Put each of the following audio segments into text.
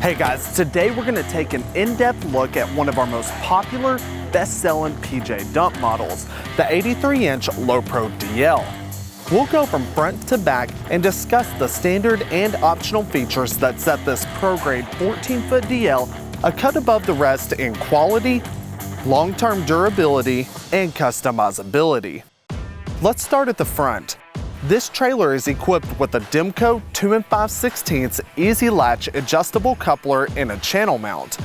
Hey guys, today we're going to take an in-depth look at one of our most popular, best-selling PJ dump models, the 83-inch Low-Pro DL. We'll go from front to back and discuss the standard and optional features that set this pro-grade 14-foot DL a cut above the rest in quality, long-term durability, and customizability. Let's start at the front. This trailer is equipped with a Demco 2 5/16 easy latch adjustable coupler and a channel mount.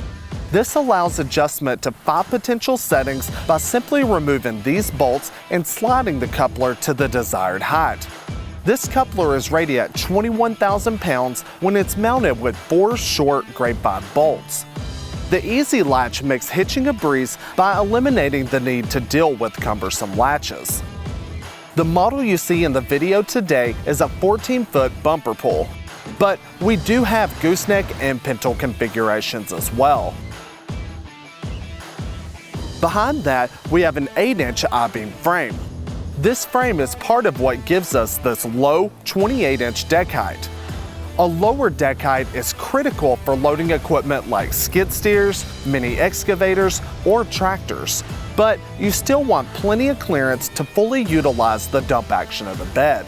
This allows adjustment to 5 potential settings by simply removing these bolts and sliding the coupler to the desired height. This coupler is rated at 21,000 pounds when it's mounted with 4 short grade 5 bolts. The easy latch makes hitching a breeze by eliminating the need to deal with cumbersome latches. The model you see in the video today is a 14-foot bumper pull, but we do have gooseneck and pintle configurations as well. Behind that, we have an 8-inch I-beam frame. This frame is part of what gives us this low 28-inch deck height. A lower deck height is critical for loading equipment like skid steers, mini excavators, or tractors, but you still want plenty of clearance to fully utilize the dump action of the bed.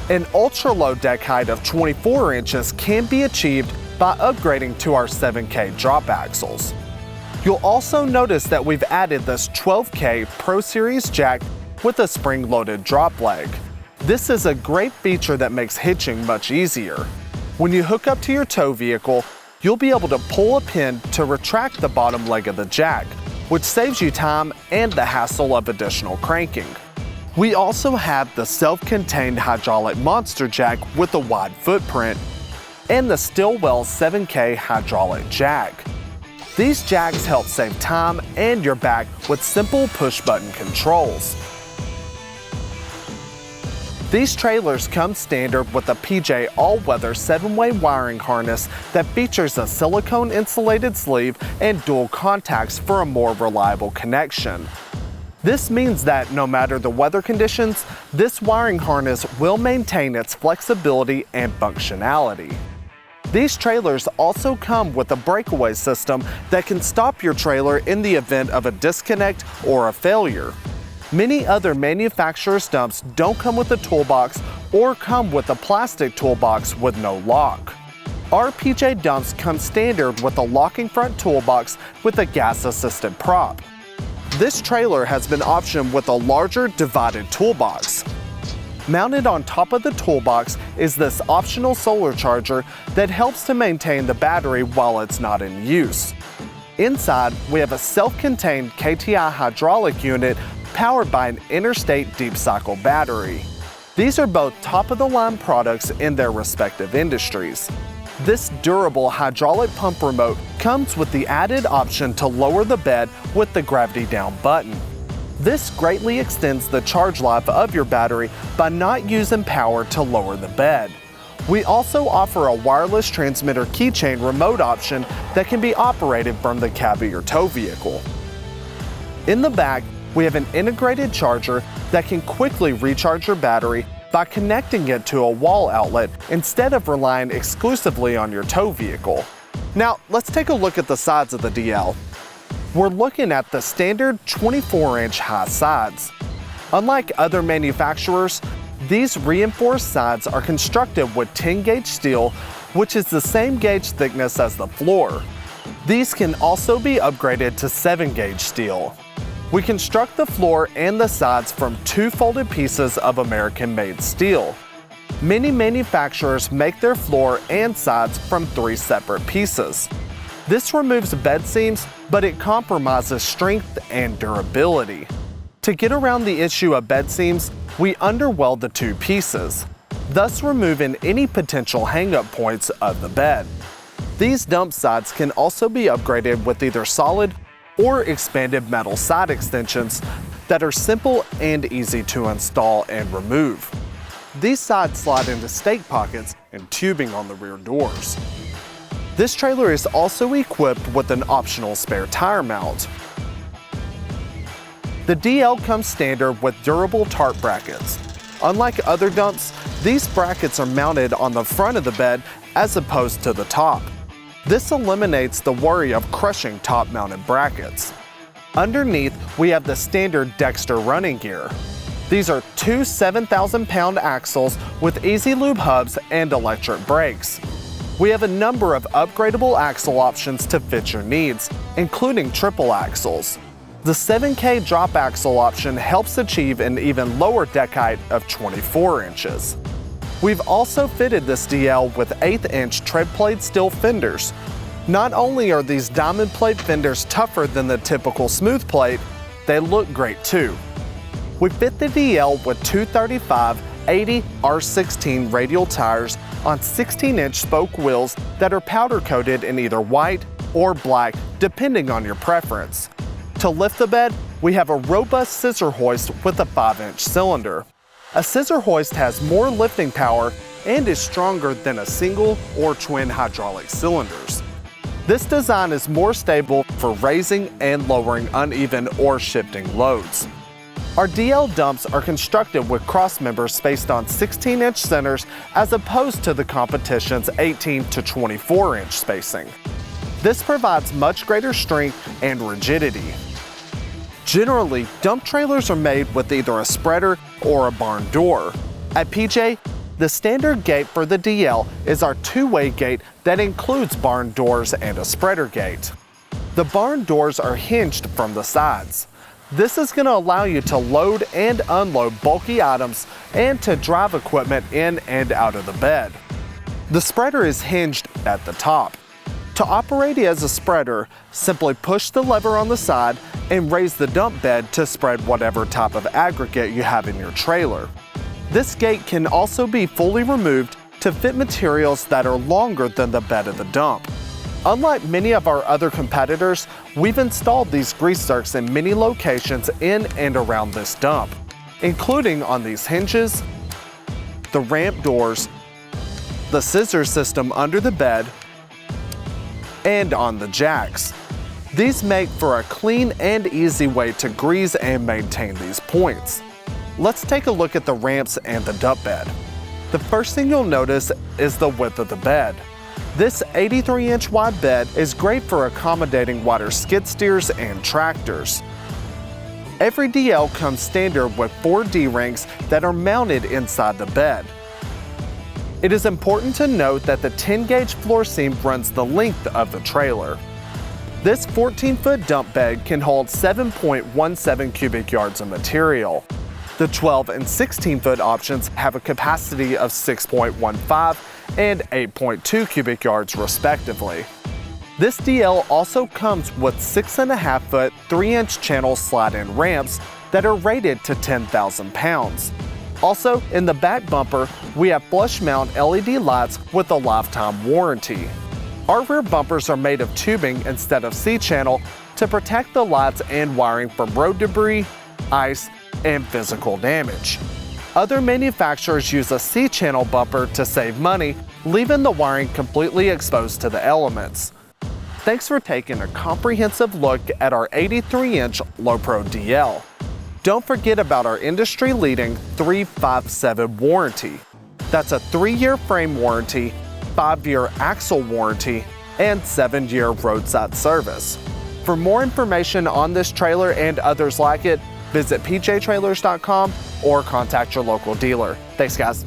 An ultra-low deck height of 24 inches can be achieved by upgrading to our 7K drop axles. You'll also notice that we've added this 12K Pro Series jack with a spring-loaded drop leg. This is a great feature that makes hitching much easier. When you hook up to your tow vehicle, you'll be able to pull a pin to retract the bottom leg of the jack, which saves you time and the hassle of additional cranking. We also have the self-contained hydraulic monster jack with a wide footprint and the Stillwell 7K hydraulic jack. These jacks help save time and your back with simple push-button controls. These trailers come standard with a PJ all-weather 7-way wiring harness that features a silicone insulated sleeve and dual contacts for a more reliable connection. This means that no matter the weather conditions, this wiring harness will maintain its flexibility and functionality. These trailers also come with a breakaway system that can stop your trailer in the event of a disconnect or a failure. Many other manufacturers' dumps don't come with a toolbox or come with a plastic toolbox with no lock. Our PJ dumps come standard with a locking front toolbox with a gas-assisted prop. This trailer has been optioned with a larger divided toolbox. Mounted on top of the toolbox is this optional solar charger that helps to maintain the battery while it's not in use. Inside, we have a self-contained KTI hydraulic unit powered by an Interstate Deep Cycle battery. These are both top-of-the-line products in their respective industries. This durable hydraulic pump remote comes with the added option to lower the bed with the gravity down button. This greatly extends the charge life of your battery by not using power to lower the bed. We also offer a wireless transmitter keychain remote option that can be operated from the cab of your tow vehicle. In the back, we have an integrated charger that can quickly recharge your battery by connecting it to a wall outlet instead of relying exclusively on your tow vehicle. Now, let's take a look at the sides of the DL. We're looking at the standard 24-inch high sides. Unlike other manufacturers, these reinforced sides are constructed with 10-gauge steel, which is the same gauge thickness as the floor. These can also be upgraded to 7-gauge steel. We construct the floor and the sides from 2 folded pieces of American-made steel. Many manufacturers make their floor and sides from 3 separate pieces. This removes bed seams, but it compromises strength and durability. To get around the issue of bed seams, we underweld the 2 pieces, thus removing any potential hang-up points of the bed. These dump sides can also be upgraded with either solid or expanded metal side extensions that are simple and easy to install and remove. These sides slide into stake pockets and tubing on the rear doors. This trailer is also equipped with an optional spare tire mount. The DL comes standard with durable tarp brackets. Unlike other dumps, these brackets are mounted on the front of the bed as opposed to the top. This eliminates the worry of crushing top-mounted brackets. Underneath, we have the standard Dexter running gear. These are two 7,000-pound axles with Easy Lube hubs and electric brakes. We have a number of upgradable axle options to fit your needs, including triple axles. The 7K drop axle option helps achieve an even lower deck height of 24 inches. We've also fitted this DL with 1/8-inch tread plate steel fenders. Not only are these diamond plate fenders tougher than the typical smooth plate, they look great too. We fit the DL with 235/80 R16 radial tires on 16-inch spoke wheels that are powder coated in either white or black, depending on your preference. To lift the bed, we have a robust scissor hoist with a 5-inch cylinder. A scissor hoist has more lifting power and is stronger than a single or twin hydraulic cylinders. This design is more stable for raising and lowering uneven or shifting loads. Our DL dumps are constructed with cross members spaced on 16-inch centers as opposed to the competition's 18 to 24-inch spacing. This provides much greater strength and rigidity. Generally, dump trailers are made with either a spreader or a barn door. At PJ, the standard gate for the DL is our two-way gate that includes barn doors and a spreader gate. The barn doors are hinged from the sides. This is going to allow you to load and unload bulky items and to drive equipment in and out of the bed. The spreader is hinged at the top. To operate as a spreader, simply push the lever on the side and raise the dump bed to spread whatever type of aggregate you have in your trailer. This gate can also be fully removed to fit materials that are longer than the bed of the dump. Unlike many of our other competitors, we've installed these grease zerks in many locations in and around this dump, including on these hinges, the ramp doors, the scissor system under the bed, and on the jacks. These make for a clean and easy way to grease and maintain these points. Let's take a look at the ramps and the dump bed. The first thing you'll notice is the width of the bed. This 83-inch wide bed is great for accommodating wider skid steers and tractors. Every DL comes standard with 4 D-rings that are mounted inside the bed. It is important to note that the 10-gauge floor seam runs the length of the trailer. This 14-foot dump bed can hold 7.17 cubic yards of material. The 12 and 16-foot options have a capacity of 6.15 and 8.2 cubic yards respectively. This DL also comes with 6.5-foot 3-inch channel slide-in ramps that are rated to 10,000 pounds. Also, in the back bumper, we have flush mount LED lights with a lifetime warranty. Our rear bumpers are made of tubing instead of C-channel to protect the lights and wiring from road debris, ice, and physical damage. Other manufacturers use a C-channel bumper to save money, leaving the wiring completely exposed to the elements. Thanks for taking a comprehensive look at our 83-inch Low-Pro DL. Don't forget about our industry-leading 357 warranty. That's a 3-year frame warranty, 5-year axle warranty, and 7-year roadside service. For more information on this trailer and others like it, visit pjtrailers.com or contact your local dealer. Thanks, guys.